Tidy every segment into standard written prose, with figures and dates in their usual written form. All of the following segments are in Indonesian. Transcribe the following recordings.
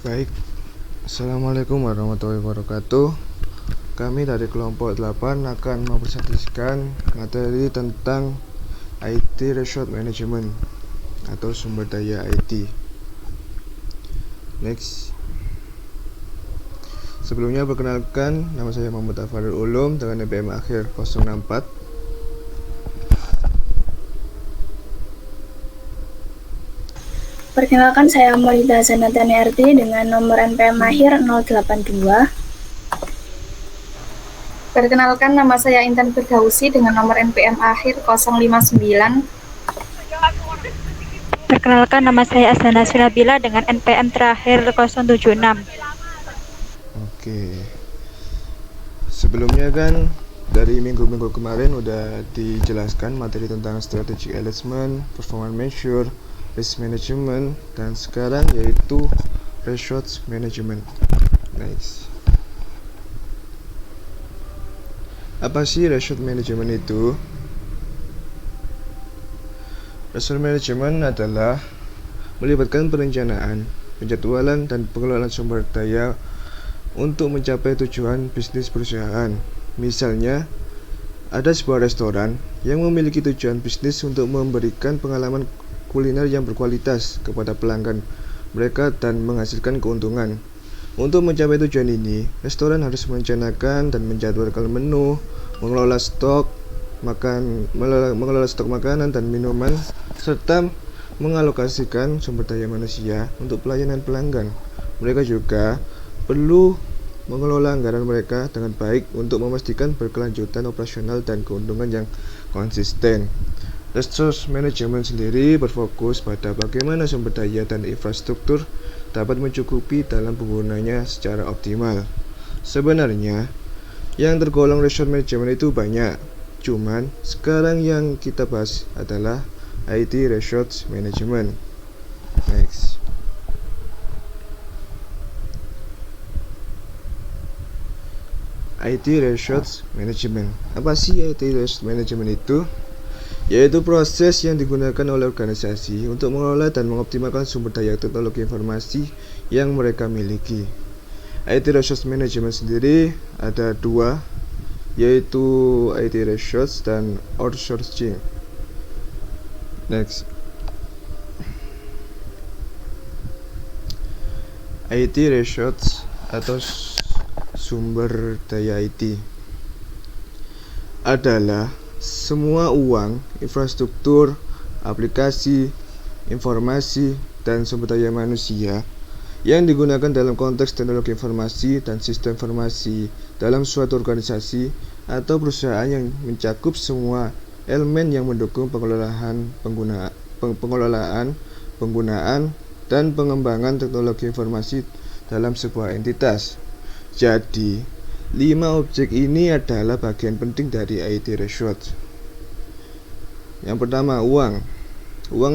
Baik, Assalamualaikum warahmatullahi wabarakatuh. Kami dari kelompok 8 akan mempresentasikan materi tentang IT Resource Management atau sumber daya IT. Next. Sebelumnya perkenalkan, nama saya Muhammad Afarul Ulum dengan NPM akhir 064. Perkenalkan, saya Maulida Zanatani RT dengan nomor NPM akhir 082. Perkenalkan, nama saya Intan Firdausi dengan nomor NPM akhir 059. Perkenalkan, nama saya Asana Sunabila dengan NPM terakhir 076. Oke. Sebelumnya kan dari minggu-minggu kemarin udah dijelaskan materi tentang strategic assessment, performance measure, risk management, dan sekarang yaitu resource management. Nice. Apa sih resource management itu? Resource management adalah melibatkan perencanaan, penjadwalan, dan pengelolaan sumber daya untuk mencapai tujuan bisnis perusahaan. Misalnya, ada sebuah restoran yang memiliki tujuan bisnis untuk memberikan pengalaman kuliner yang berkualitas kepada pelanggan mereka dan menghasilkan keuntungan. Untuk mencapai tujuan ini, restoran harus merencanakan dan menjadwalkan menu, mengelola stok makanan dan minuman, serta mengalokasikan sumber daya manusia untuk pelayanan pelanggan. Mereka juga perlu mengelola anggaran mereka dengan baik untuk memastikan berkelanjutan operasional dan keuntungan yang konsisten. Resource management sendiri berfokus pada bagaimana sumber daya dan infrastruktur dapat mencukupi dalam penggunanya secara optimal. Sebenarnya, yang tergolong resource management itu banyak, cuman sekarang yang kita bahas adalah IT Resource Management. Next. IT Resource Management. Apa sih IT Resource Management itu? Yaitu proses yang digunakan oleh organisasi untuk mengelola dan mengoptimalkan sumber daya teknologi informasi yang mereka miliki. IT Resource Management sendiri ada dua, yaitu IT Resource dan Outsourcing. Next. IT Resource atau sumber daya IT adalah semua uang, infrastruktur, aplikasi, informasi, dan sumber daya manusia yang digunakan dalam konteks teknologi informasi dan sistem informasi dalam suatu organisasi atau perusahaan yang mencakup semua elemen yang mendukung pengelolaan, penggunaan, dan pengembangan teknologi informasi dalam sebuah entitas. Jadi, 5 objek ini adalah bagian penting dari IT resource. Yang pertama, uang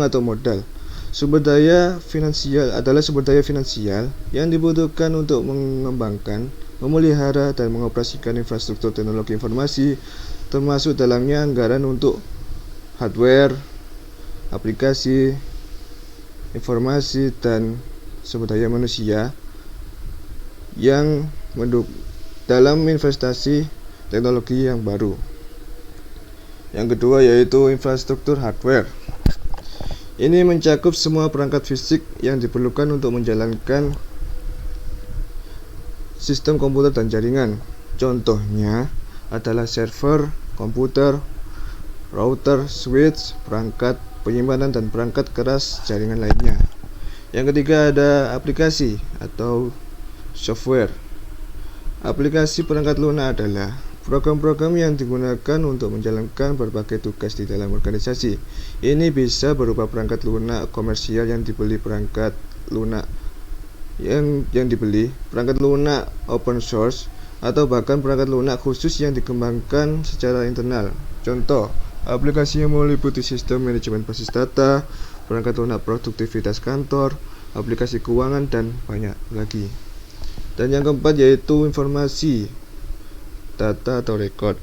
atau modal. Sumber daya finansial adalah sumber daya finansial yang dibutuhkan untuk mengembangkan, memelihara, dan mengoperasikan infrastruktur teknologi informasi, termasuk dalamnya anggaran untuk hardware, aplikasi, informasi, dan sumber daya manusia yang mendukung dalam investasi teknologi yang baru. Yang kedua yaitu infrastruktur hardware. Ini mencakup semua perangkat fisik yang diperlukan untuk menjalankan sistem komputer dan jaringan. Contohnya adalah server, komputer, router, switch, perangkat penyimpanan, dan perangkat keras jaringan lainnya. Yang ketiga ada aplikasi atau software. Aplikasi perangkat lunak adalah program-program yang digunakan untuk menjalankan berbagai tugas di dalam organisasi. Ini bisa berupa perangkat lunak komersial yang dibeli, perangkat lunak perangkat lunak open source, atau bahkan perangkat lunak khusus yang dikembangkan secara internal. Contoh, aplikasi yang meliputi sistem manajemen basis data, perangkat lunak produktivitas kantor, aplikasi keuangan, dan banyak lagi. Dan yang keempat yaitu informasi, data atau record.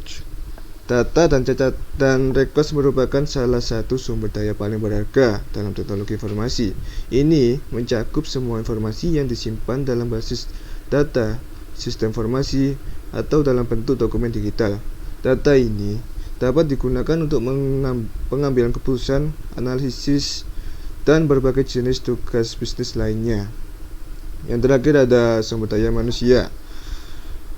Data dan records merupakan salah satu sumber daya paling berharga dalam teknologi informasi. Ini mencakup semua informasi yang disimpan dalam basis data, sistem informasi, atau dalam bentuk dokumen digital. Data ini dapat digunakan untuk pengambilan keputusan, analisis, dan berbagai jenis tugas bisnis lainnya. Yang terakhir ada sumber daya manusia.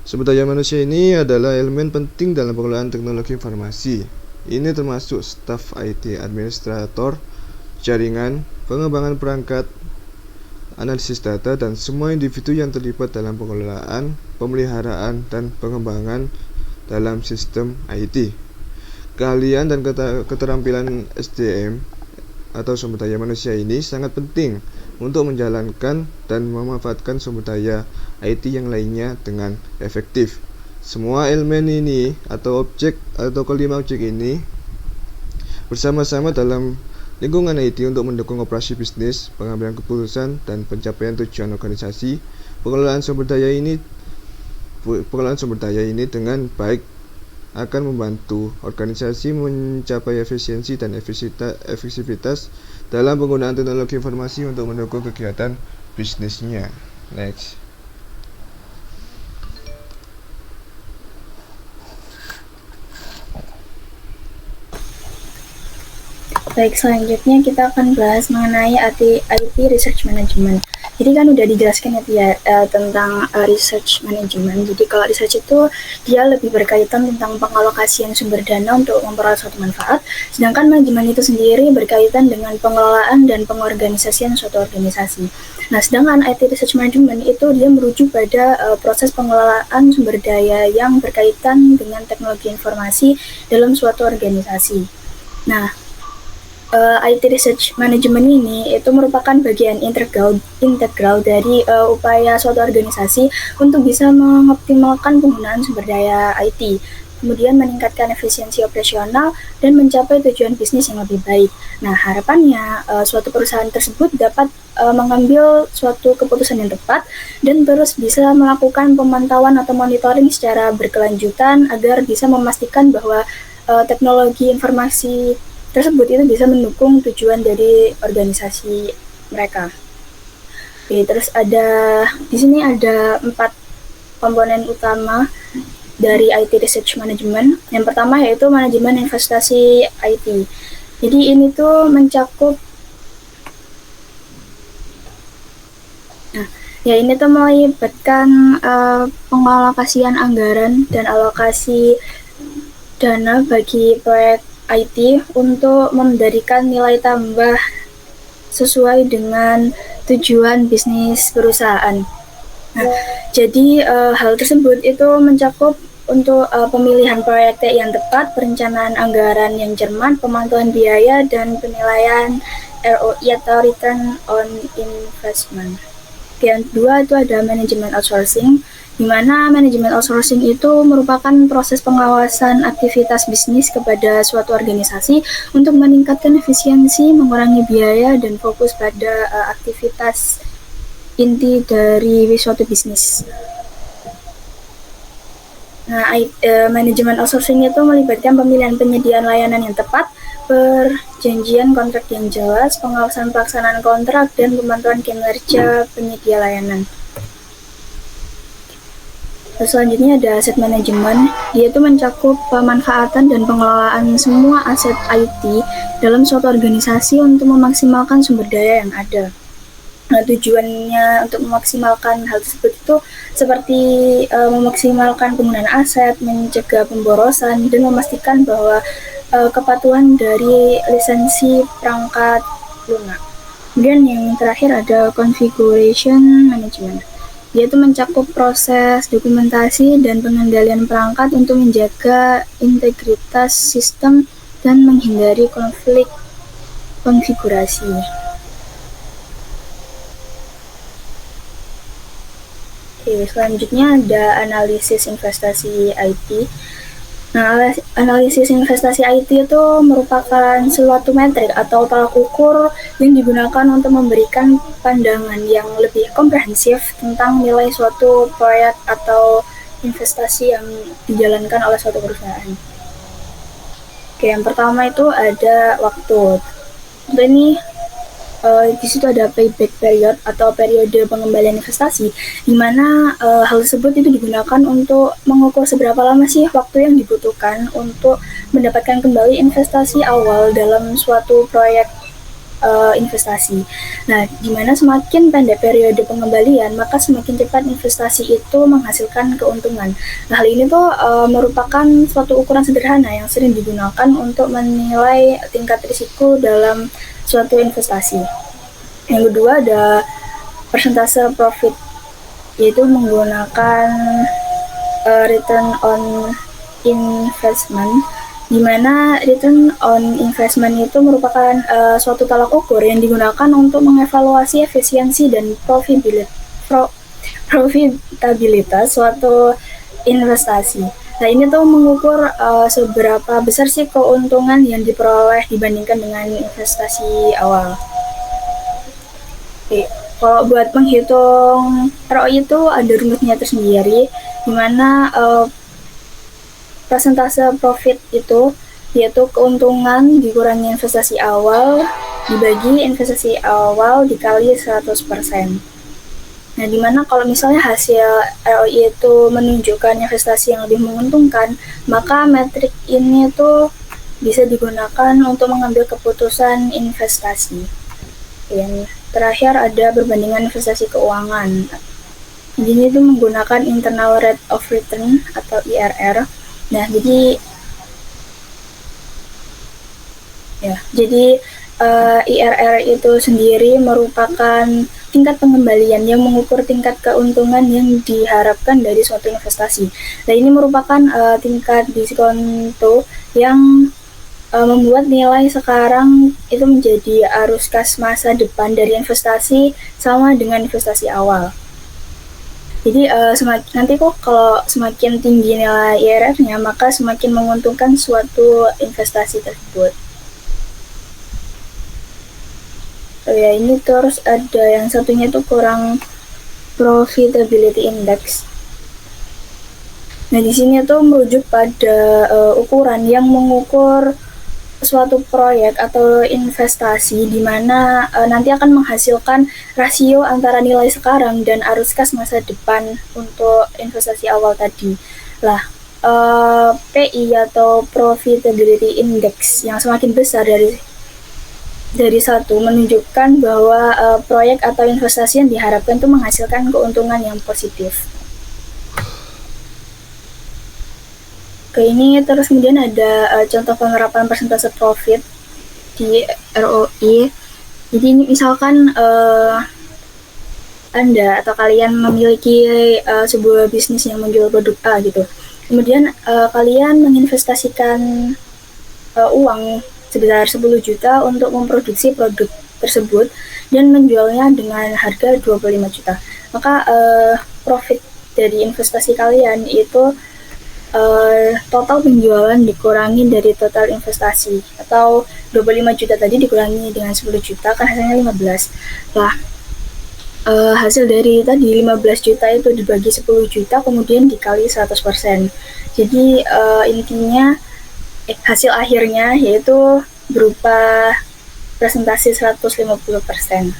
Sumber daya manusia ini adalah elemen penting dalam pengelolaan teknologi informasi. Ini termasuk staf IT, administrator, jaringan, pengembangan perangkat, analisis data, dan semua individu yang terlibat dalam pengelolaan, pemeliharaan, dan pengembangan dalam sistem IT. Keahlian dan keterampilan SDM atau sumber daya manusia ini sangat penting untuk menjalankan dan memanfaatkan sumber daya IT yang lainnya dengan efektif. Semua elemen ini atau kelima objek ini bersama-sama dalam lingkungan IT untuk mendukung operasi bisnis, pengambilan keputusan, dan pencapaian tujuan organisasi. Pengelolaan sumber daya ini dengan baik akan membantu organisasi mencapai efisiensi dan efektivitas dalam penggunaan teknologi informasi untuk mendukung kegiatan bisnisnya. Next. Baik, selanjutnya kita akan bahas mengenai IT Research Management. Jadi kan udah dijelaskan ya tentang research management. Jadi kalau research itu dia lebih berkaitan tentang pengalokasian sumber dana untuk memperoleh suatu manfaat, sedangkan manajemen itu sendiri berkaitan dengan pengelolaan dan pengorganisasian suatu organisasi. Nah, sedangkan IT Research Management itu dia merujuk pada proses pengelolaan sumber daya yang berkaitan dengan teknologi informasi dalam suatu organisasi. Nah, IT Research Management ini itu merupakan bagian integral dari upaya suatu organisasi untuk bisa mengoptimalkan penggunaan sumber daya IT, kemudian meningkatkan efisiensi operasional dan mencapai tujuan bisnis yang lebih baik. Nah, harapannya suatu perusahaan tersebut dapat mengambil suatu keputusan yang tepat dan terus bisa melakukan pemantauan atau monitoring secara berkelanjutan agar bisa memastikan bahwa teknologi informasi tersebut itu bisa mendukung tujuan dari organisasi mereka. Oke, terus di sini ada 4 komponen utama dari IT Research Management. Yang pertama yaitu manajemen investasi IT. Jadi ini tuh mencakup melibatkan pengalokasian anggaran dan alokasi dana bagi proyek IT untuk memberikan nilai tambah sesuai dengan tujuan bisnis perusahaan. Nah, jadi hal tersebut itu mencakup untuk pemilihan proyek yang tepat, perencanaan anggaran yang cermat, pemantauan biaya, dan penilaian ROI atau Return on Investment. Yang kedua itu ada manajemen outsourcing, di mana manajemen outsourcing itu merupakan proses pengawasan aktivitas bisnis kepada suatu organisasi untuk meningkatkan efisiensi, mengurangi biaya, dan fokus pada aktivitas inti dari suatu bisnis. Nah, manajemen outsourcing itu melibatkan pemilihan penyediaan layanan yang tepat, perjanjian kontrak yang jelas, pengawasan pelaksanaan kontrak, dan pemantauan kinerja penyedia layanan. Selanjutnya ada aset manajemen, dia itu mencakup pemanfaatan dan pengelolaan semua aset IT dalam suatu organisasi untuk memaksimalkan sumber daya yang ada. Nah, tujuannya untuk memaksimalkan hal tersebut itu seperti memaksimalkan penggunaan aset, mencegah pemborosan, dan memastikan bahwa kepatuhan dari lisensi perangkat lunak. Kemudian yang terakhir ada configuration management. Dia itu mencakup proses dokumentasi dan pengendalian perangkat untuk menjaga integritas sistem dan menghindari konflik konfigurasi. Oke, selanjutnya ada analisis investasi IT. Nah, analisis investasi IT itu merupakan suatu metrik atau tolak ukur yang digunakan untuk memberikan pandangan yang lebih komprehensif tentang nilai suatu proyek atau investasi yang dijalankan oleh suatu perusahaan. Oke, yang pertama itu ada waktu. Untuk ini di situ ada payback period atau periode pengembalian investasi, di mana hal tersebut itu digunakan untuk mengukur seberapa lama sih waktu yang dibutuhkan untuk mendapatkan kembali investasi awal dalam suatu proyek investasi. Nah, di mana semakin pendek periode pengembalian, maka semakin cepat investasi itu menghasilkan keuntungan. Nah, hal ini tuh merupakan suatu ukuran sederhana yang sering digunakan untuk menilai tingkat risiko dalam suatu investasi. Yang kedua ada persentase profit, yaitu menggunakan return on investment, di mana return on investment itu merupakan suatu tolak ukur yang digunakan untuk mengevaluasi efisiensi dan profitabilitas suatu investasi. Nah, ini tuh mengukur seberapa besar sih keuntungan yang diperoleh dibandingkan dengan investasi awal. Oke, kalau buat menghitung ROI itu ada rumusnya tersendiri, di mana persentase profit itu yaitu keuntungan dikurangi investasi awal dibagi investasi awal dikali 100%. Nah, dimana kalau misalnya hasil ROI itu menunjukkan investasi yang lebih menguntungkan, maka metrik ini tuh bisa digunakan untuk mengambil keputusan investasi. Yang terakhir ada perbandingan investasi keuangan. Ini tuh menggunakan internal rate of return atau IRR. Nah, jadi IRR itu sendiri merupakan tingkat pengembalian yang mengukur tingkat keuntungan yang diharapkan dari suatu investasi. Nah, ini merupakan tingkat diskonto yang membuat nilai sekarang itu menjadi arus kas masa depan dari investasi sama dengan investasi awal. Jadi nanti kok kalau semakin tinggi nilai IRR-nya, maka semakin menguntungkan suatu investasi tersebut. Ya, ini terus ada yang satunya itu kurang profitability index. Nah, di sini tuh merujuk pada ukuran yang mengukur suatu proyek atau investasi di mana nanti akan menghasilkan rasio antara nilai sekarang dan arus kas masa depan untuk investasi awal tadi. Lah, PI atau profitability index yang semakin besar dari satu menunjukkan bahwa proyek atau investasi yang diharapkan itu menghasilkan keuntungan yang positif. Oke, ini terus kemudian ada contoh penerapan persentase profit di ROI. Jadi ini misalkan Anda atau kalian memiliki sebuah bisnis yang menjual produk A gitu. Kemudian kalian menginvestasikan uang sebesar 10 juta untuk memproduksi produk tersebut dan menjualnya dengan harga 25 juta. Maka profit dari investasi kalian itu total penjualan dikurangi dari total investasi, atau 25 juta tadi dikurangi dengan 10 juta kan hasilnya 15. Lah, hasil dari tadi 15 juta itu dibagi 10 juta kemudian dikali 100%. Jadi intinya hasil akhirnya yaitu berupa presentasi 150%.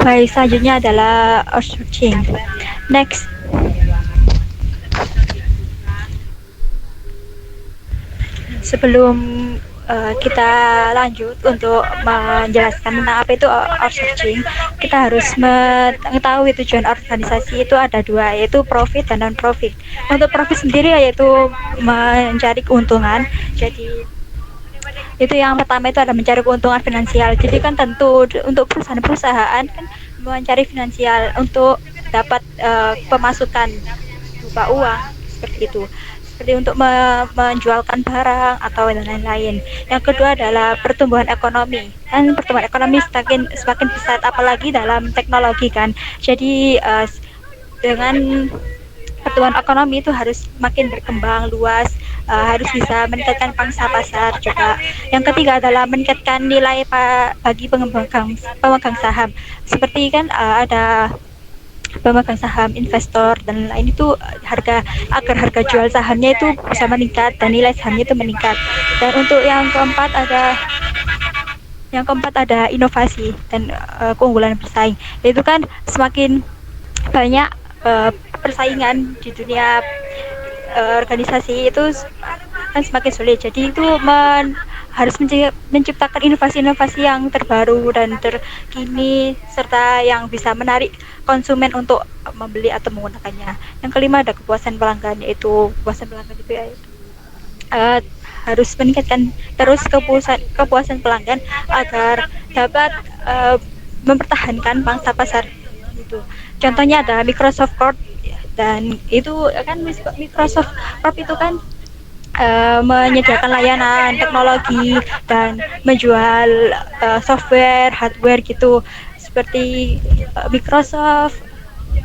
Baik, selanjutnya adalah outsourcing. Next. Sebelum kita lanjut untuk menjelaskan tentang apa itu outsourcing, kita harus mengetahui tujuan organisasi itu ada dua, yaitu profit dan non-profit. Untuk profit sendiri yaitu mencari keuntungan. Jadi itu yang pertama itu ada mencari keuntungan finansial. Jadi kan tentu untuk perusahaan-perusahaan kan mencari finansial untuk dapat pemasukan berupa uang seperti itu. Seperti untuk menjualkan barang atau lain-lain. Yang kedua adalah pertumbuhan ekonomi. Dan pertumbuhan ekonomi semakin pesat apalagi dalam teknologi kan. Jadi dengan pertumbuhan ekonomi itu harus makin berkembang luas harus bisa meningkatkan pangsa pasar juga. Yang ketiga adalah meningkatkan nilai bagi pemegang saham. Seperti kan ada pemegang saham, investor dan lain itu agar harga jual sahamnya itu bisa meningkat dan nilai sahamnya itu meningkat. Dan untuk yang keempat ada inovasi dan keunggulan bersaing. Itu kan semakin banyak persaingan di dunia organisasi itu kan semakin sulit. Jadi itu harus menciptakan inovasi-inovasi yang terbaru dan terkini serta yang bisa menarik konsumen untuk membeli atau menggunakannya. Yang kelima ada kepuasan pelanggan, yaitu kepuasan pelanggan itu ya, harus meningkatkan terus kepuasan pelanggan agar dapat mempertahankan pangsa pasar itu. Contohnya ada Microsoft Corp, dan itu kan Microsoft Corp itu kan menyediakan layanan teknologi dan menjual software, hardware gitu seperti Microsoft,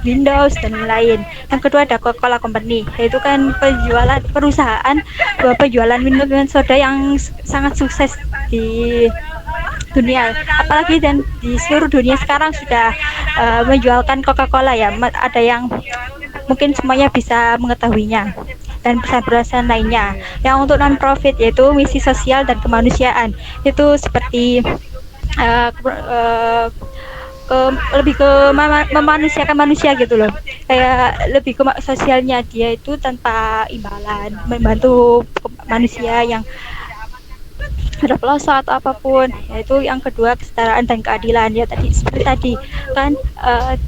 Windows dan lain. Yang kedua ada Coca-Cola Company, yaitu kan penjualan minuman dan soda yang sangat sukses di dunia, apalagi dan di seluruh dunia sekarang sudah menjualkan Coca-Cola ya. Ada yang mungkin semuanya bisa mengetahuinya dan pesan-pesan lainnya. Yang untuk non profit yaitu misi sosial dan kemanusiaan, itu seperti lebih ke memanusiakan manusia gitu loh, kayak lebih ke sosialnya dia itu tanpa imbalan, membantu manusia yang pelosok atau apapun. Yaitu yang kedua kesetaraan dan keadilan, ya tadi seperti tadi kan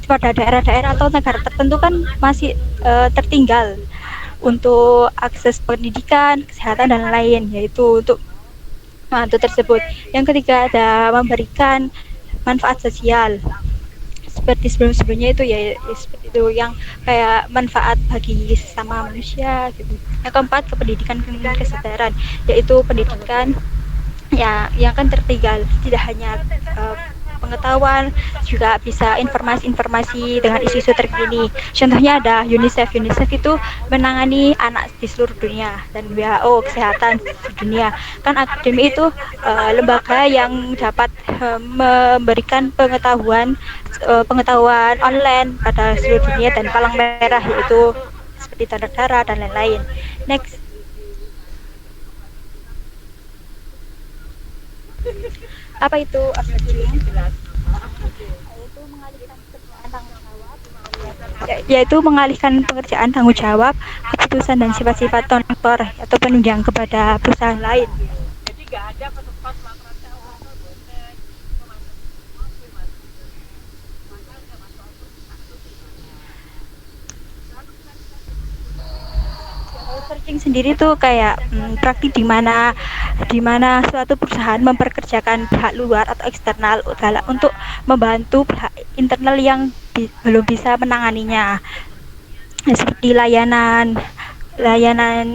pada daerah-daerah atau negara tertentu kan masih tertinggal untuk akses pendidikan, kesehatan dan lain, yaitu untuk tersebut. Yang ketiga ada memberikan manfaat sosial seperti sebelumnya itu ya, seperti itu yang kayak manfaat bagi sesama manusia gitu. Yang keempat kependidikan dan kesadaran, yaitu pendidikan ya yang kan tertinggal, tidak hanya pengetahuan, juga bisa informasi-informasi dengan isu-isu terkini. Contohnya ada UNICEF. UNICEF itu menangani anak di seluruh dunia, dan WHO kesehatan dunia. Kan akademi itu lembaga yang dapat memberikan pengetahuan online pada seluruh dunia, dan palang merah yaitu seperti tanda darah dan lain-lain. Next. Apa itu upskilling? Yaitu mengalihkan pekerjaan tanggung jawab, keputusan dan sifat-sifat donator atau penunjang kepada perusahaan lain. Searching sendiri tuh kayak praktik di mana suatu perusahaan memperkerjakan pihak luar atau eksternal untuk membantu pihak internal yang belum bisa menanganinya, seperti layanan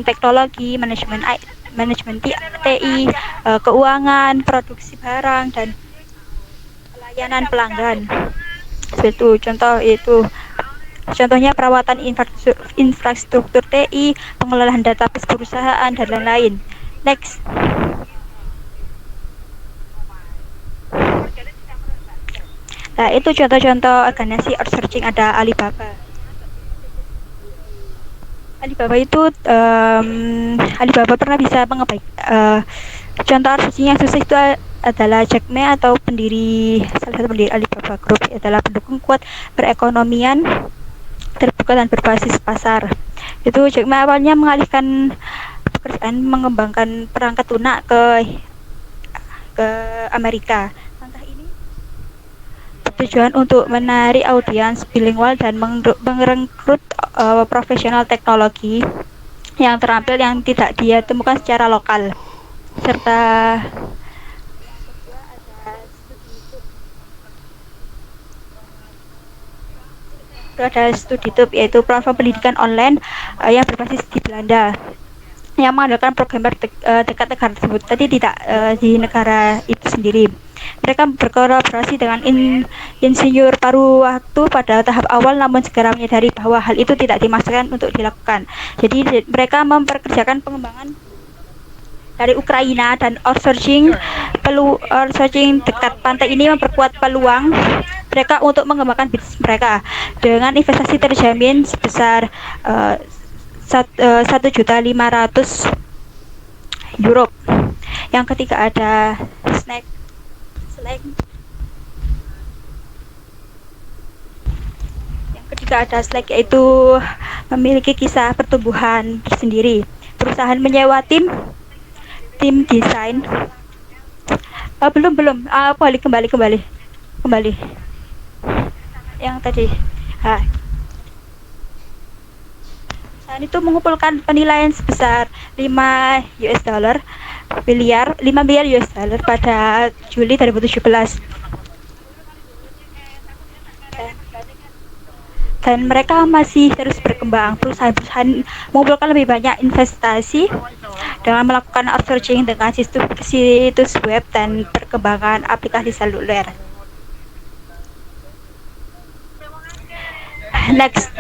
teknologi, manajemen TI, keuangan, produksi barang dan layanan pelanggan. Itu contohnya perawatan infrastruktur TI, pengelolaan database perusahaan dan lain-lain. Next. Nah, itu contoh-contoh organisasi outsourcing. Ada Alibaba. Alibaba pernah bisa contoh outsourcing yang sukses itu adalah Jack Ma atau salah satu pendiri Alibaba Group, adalah pendukung kuat perekonomian terbuka dan berbasis pasar. Itu Jack Ma awalnya mengalihkan pekerjaan mengembangkan perangkat lunak ke Amerika. Langkah ini bertujuan untuk menarik audiens bilingual dan merekrut profesional teknologi yang terampil yang tidak dia temukan secara lokal. Serta ada StudiTube, yaitu platform pendidikan online yang berbasis di Belanda, yang mengandalkan programmer dekat negara tersebut, tadi tidak di negara itu sendiri. Mereka berkolaborasi dengan insinyur paruh waktu pada tahap awal, namun segera menyadari bahwa hal itu tidak dimaksudkan untuk dilakukan. Jadi mereka memperkerjakan pengembangan dari Ukraina, dan outsourcing dekat pantai ini memperkuat peluang mereka untuk mengembangkan bisnis mereka dengan investasi terjamin sebesar 1.500.000 euro. Yang ketiga ada snack. Yang ketiga ada Slack, yaitu memiliki kisah pertumbuhan tersendiri. Perusahaan menyewa tim desain. Belum kembali yang tadi. Saat itu mengumpulkan penilaian sebesar 5 miliar US dollar pada Juli 2017. Dan mereka masih terus berkembang. Perusahaan mengumpulkan lebih banyak investasi dengan melakukan outsourcing dengan situs web dan perkembangan aplikasi seluler. Next.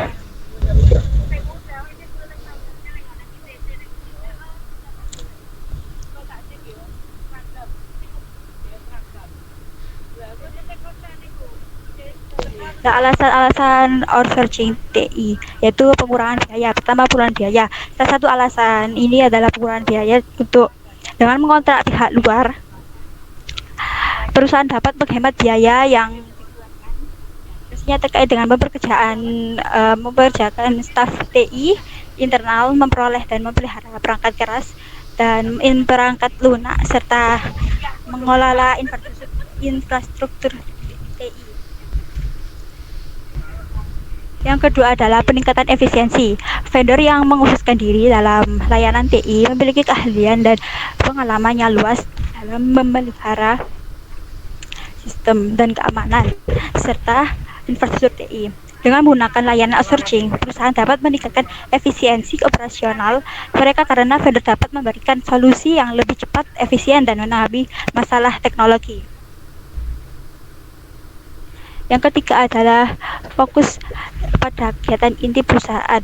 Nah, alasan outsourcing TI yaitu pengurangan biaya. Pertama, pengurangan biaya. Salah satu alasan ini adalah pengurangan biaya untuk dengan mengontrak pihak luar. Perusahaan dapat menghemat biaya yang biasanya terkait dengan mempekerjakan staf TI internal, memperoleh dan memelihara perangkat keras dan perangkat lunak, serta mengelola infrastruktur TI. Yang kedua adalah peningkatan efisiensi. Vendor yang mengkhususkan diri dalam layanan TI memiliki keahlian dan pengalaman yang luas dalam memelihara sistem dan keamanan serta infrastruktur TI. Dengan menggunakan layanan outsourcing, perusahaan dapat meningkatkan efisiensi operasional mereka karena vendor dapat memberikan solusi yang lebih cepat, efisien, dan menangani masalah teknologi. Yang ketiga adalah fokus pada kegiatan inti perusahaan,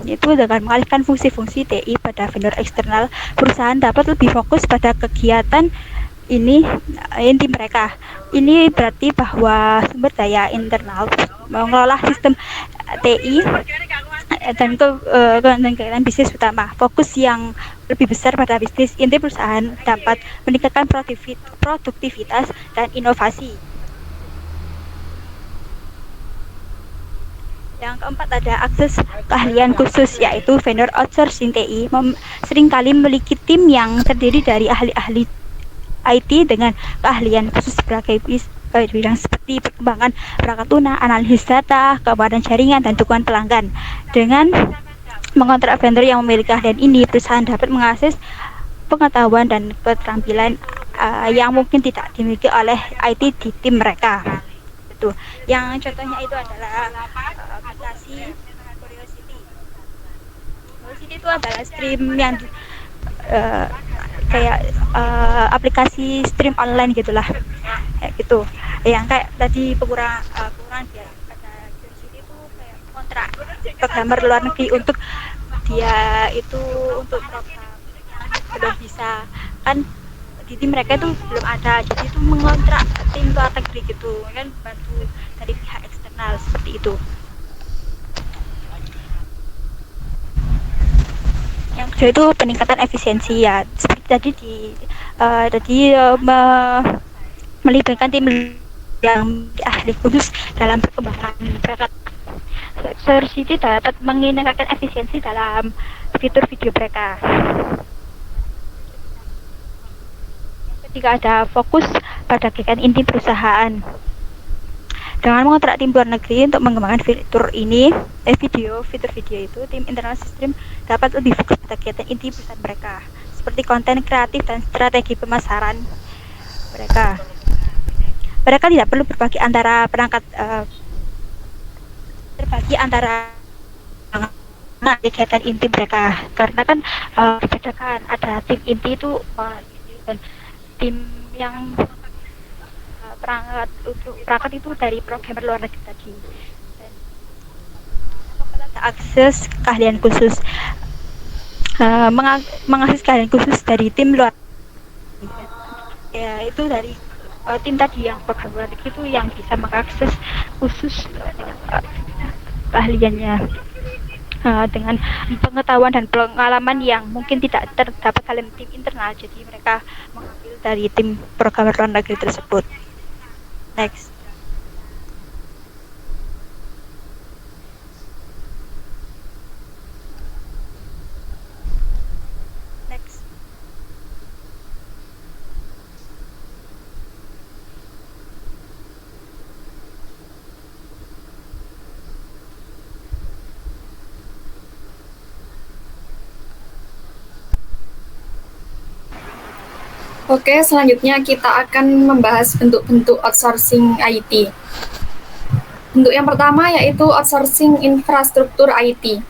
yaitu dengan mengalihkan fungsi-fungsi TI pada vendor eksternal. Perusahaan dapat lebih fokus pada kegiatan inti mereka. Ini berarti bahwa sumber daya internal mengelola sistem TI dan kegiatan bisnis utama. Fokus yang lebih besar pada bisnis inti perusahaan dapat meningkatkan produktivitas dan inovasi. Yang keempat ada akses keahlian khusus, yaitu vendor outsourcing TI seringkali memiliki tim yang terdiri dari ahli-ahli IT dengan keahlian khusus berbagai bidang seperti perkembangan perangkat lunak, analisis data, keamanan jaringan, dan dukungan pelanggan. Dengan mengontrak vendor yang memiliki keahlian ini, perusahaan dapat mengakses pengetahuan dan keterampilan yang mungkin tidak dimiliki oleh IT di tim mereka. Itu yang contohnya itu adalah aplikasi Curiosity. Curiosity itu adalah stream yang aplikasi stream online gitulah, gitu. Yang kayak tadi pengurangan biaya pada Curiosity itu kayak kontrak programmer luar negeri untuk dia itu untuk program yang belum bisa, kan di tim mereka itu belum ada, jadi itu mengontrak tim luar negeri gitu kan, bantu dari pihak eksternal seperti itu. Yang kedua itu peningkatan efisiensi, ya seperti tadi melibatkan tim yang ahli khusus dalam perkembangan perangkat. Curiosity dapat meningkatkan efisiensi dalam fitur video mereka. Jika ada fokus pada kegiatan inti perusahaan, dengan mengontrak tim luar negeri untuk mengembangkan fitur fitur video itu, tim internal sistem dapat lebih fokus pada kegiatan inti perusahaan mereka, seperti konten kreatif dan strategi pemasaran mereka. Mereka tidak perlu berbagi antara kegiatan inti mereka, karena kan dibedakan, ada tim inti itu dan tim yang perangkat itu dari programmer luar negeri tadi. Dan ada akses keahlian khusus, mengakses keahlian khusus dari tim luar. Ya itu dari tim tadi yang program luar negeri itu yang bisa mengakses khusus keahliannya dengan pengetahuan dan pengalaman yang mungkin tidak terdapat dalam tim internal, jadi mereka mengambil dari tim programmer luar negeri tersebut. Next. Oke, selanjutnya kita akan membahas bentuk-bentuk outsourcing IT. Bentuk yang pertama yaitu outsourcing infrastruktur IT.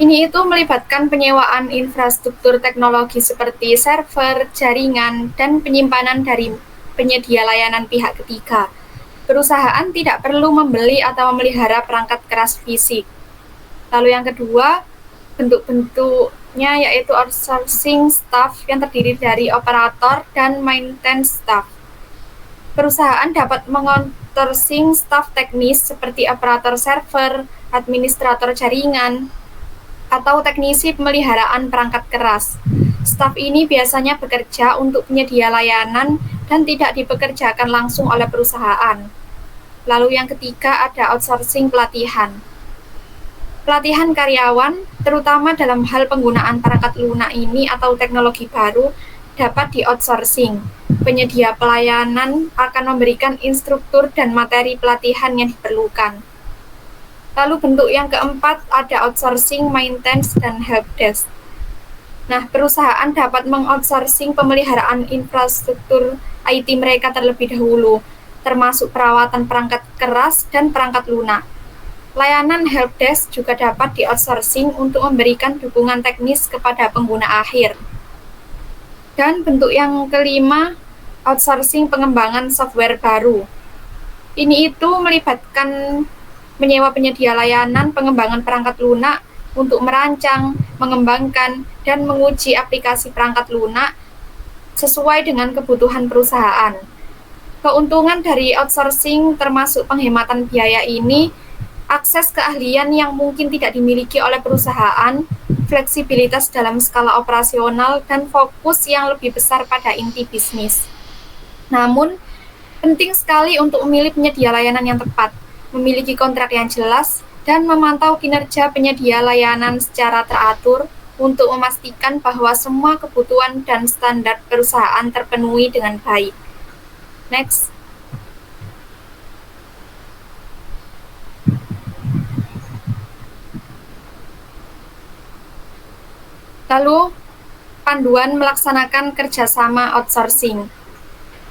Ini itu melibatkan penyewaan infrastruktur teknologi seperti server, jaringan, dan penyimpanan dari penyedia layanan pihak ketiga. Perusahaan tidak perlu membeli atau memelihara perangkat keras fisik. Lalu yang kedua, bentuk-bentuknya yaitu outsourcing staff yang terdiri dari operator dan maintenance staff. Perusahaan dapat mengoutsourcing staff teknis seperti operator server, administrator jaringan, atau teknisi pemeliharaan perangkat keras. Staf ini biasanya bekerja untuk penyedia layanan dan tidak dipekerjakan langsung oleh perusahaan. Lalu yang ketiga ada outsourcing pelatihan. Pelatihan karyawan, terutama dalam hal penggunaan perangkat lunak ini atau teknologi baru, dapat di-outsourcing. Penyedia pelayanan akan memberikan instruktur dan materi pelatihan yang diperlukan. Lalu bentuk yang keempat ada outsourcing, maintenance, dan helpdesk. Nah, perusahaan dapat mengoutsourcing pemeliharaan infrastruktur IT mereka terlebih dahulu, termasuk perawatan perangkat keras dan perangkat lunak. Layanan helpdesk juga dapat di-outsourcing untuk memberikan dukungan teknis kepada pengguna akhir. Dan bentuk yang kelima, outsourcing pengembangan software baru. Ini itu melibatkan menyewa penyedia layanan pengembangan perangkat lunak untuk merancang, mengembangkan, dan menguji aplikasi perangkat lunak sesuai dengan kebutuhan perusahaan. Keuntungan dari outsourcing termasuk penghematan biaya ini, akses keahlian yang mungkin tidak dimiliki oleh perusahaan, fleksibilitas dalam skala operasional, dan fokus yang lebih besar pada inti bisnis. Namun, penting sekali untuk memilih penyedia layanan yang tepat, memiliki kontrak yang jelas, dan memantau kinerja penyedia layanan secara teratur untuk memastikan bahwa semua kebutuhan dan standar perusahaan terpenuhi dengan baik. Next. Lalu, panduan melaksanakan kerjasama outsourcing.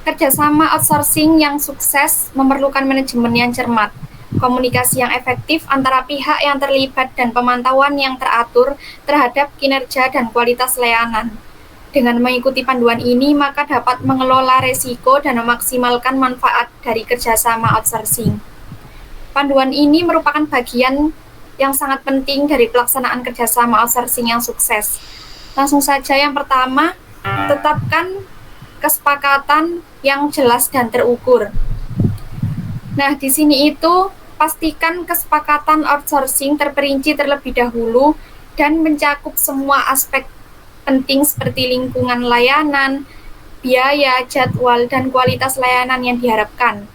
Kerjasama outsourcing yang sukses memerlukan manajemen yang cermat, komunikasi yang efektif antara pihak yang terlibat, dan pemantauan yang teratur terhadap kinerja dan kualitas layanan. Dengan mengikuti panduan ini, maka dapat mengelola resiko dan memaksimalkan manfaat dari kerjasama outsourcing. Panduan ini merupakan bagian yang sangat penting dari pelaksanaan kerjasama outsourcing yang sukses. Langsung saja yang pertama, tetapkan kesepakatan yang jelas dan terukur. Nah, di sini itu pastikan kesepakatan outsourcing terperinci terlebih dahulu dan mencakup semua aspek penting seperti lingkungan layanan, biaya, jadwal, dan kualitas layanan yang diharapkan.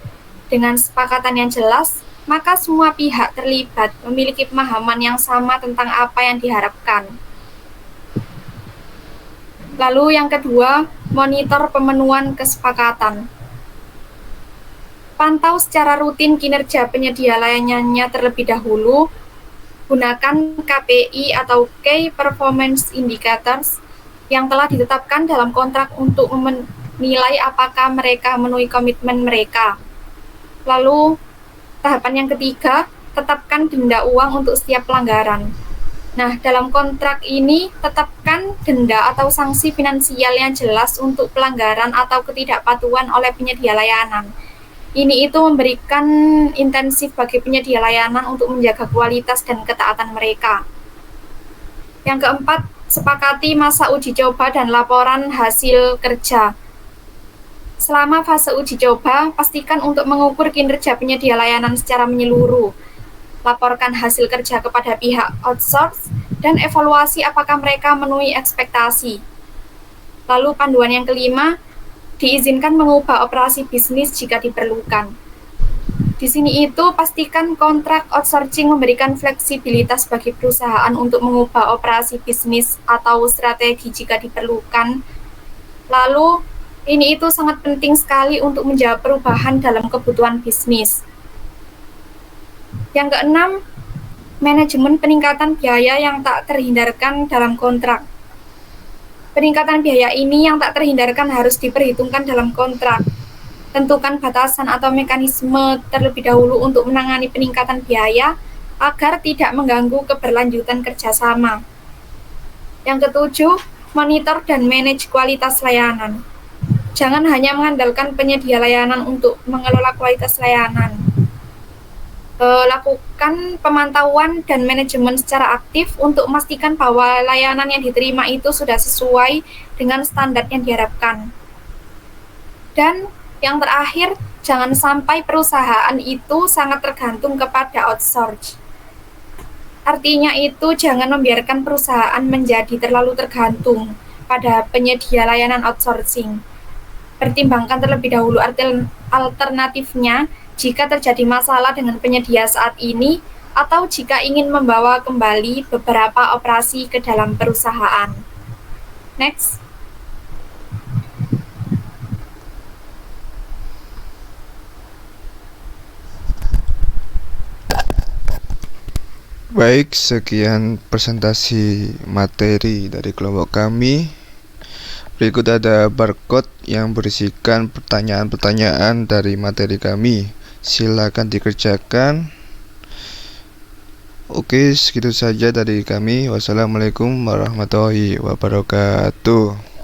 Dengan kesepakatan yang jelas, maka semua pihak terlibat memiliki pemahaman yang sama tentang apa yang diharapkan. Lalu yang kedua, monitor pemenuhan kesepakatan. Pantau secara rutin kinerja penyedia layanannya terlebih dahulu. Gunakan KPI atau Key Performance Indicators yang telah ditetapkan dalam kontrak untuk menilai apakah mereka memenuhi komitmen mereka. Lalu, tahapan yang ketiga, tetapkan denda uang untuk setiap pelanggaran. Nah, dalam kontrak ini, tetapkan denda atau sanksi finansial yang jelas untuk pelanggaran atau ketidakpatuhan oleh penyedia layanan. Ini itu memberikan intensif bagi penyedia layanan untuk menjaga kualitas dan ketaatan mereka. Yang keempat, sepakati masa uji coba dan laporan hasil kerja. Selama fase uji coba, pastikan untuk mengukur kinerja penyedia layanan secara menyeluruh. Laporkan hasil kerja kepada pihak outsource dan evaluasi apakah mereka memenuhi ekspektasi. Lalu panduan yang kelima, diizinkan mengubah operasi bisnis jika diperlukan. Di sini itu pastikan kontrak outsourcing memberikan fleksibilitas bagi perusahaan untuk mengubah operasi bisnis atau strategi jika diperlukan. Lalu, ini itu sangat penting sekali untuk menjawab perubahan dalam kebutuhan bisnis. Yang keenam, manajemen peningkatan biaya yang tak terhindarkan dalam kontrak. Peningkatan biaya ini yang tak terhindarkan harus diperhitungkan dalam kontrak. Tentukan batasan atau mekanisme terlebih dahulu untuk menangani peningkatan biaya agar tidak mengganggu keberlanjutan kerjasama. Yang ketujuh, monitor dan manage kualitas layanan. Jangan hanya mengandalkan penyedia layanan untuk mengelola kualitas layanan. Lakukan pemantauan dan manajemen secara aktif untuk memastikan bahwa layanan yang diterima itu sudah sesuai dengan standar yang diharapkan. Dan yang terakhir, jangan sampai perusahaan itu sangat tergantung kepada outsource. Artinya itu jangan membiarkan perusahaan menjadi terlalu tergantung pada penyedia layanan outsourcing. Pertimbangkan terlebih dahulu alternatifnya jika terjadi masalah dengan penyedia saat ini atau jika ingin membawa kembali beberapa operasi ke dalam perusahaan. Next. Baik, sekian presentasi materi dari kelompok kami. Berikut ada barcode yang berisikan pertanyaan-pertanyaan dari materi kami. Silakan dikerjakan. Oke, segitu saja dari kami. Wassalamualaikum warahmatullahi wabarakatuh.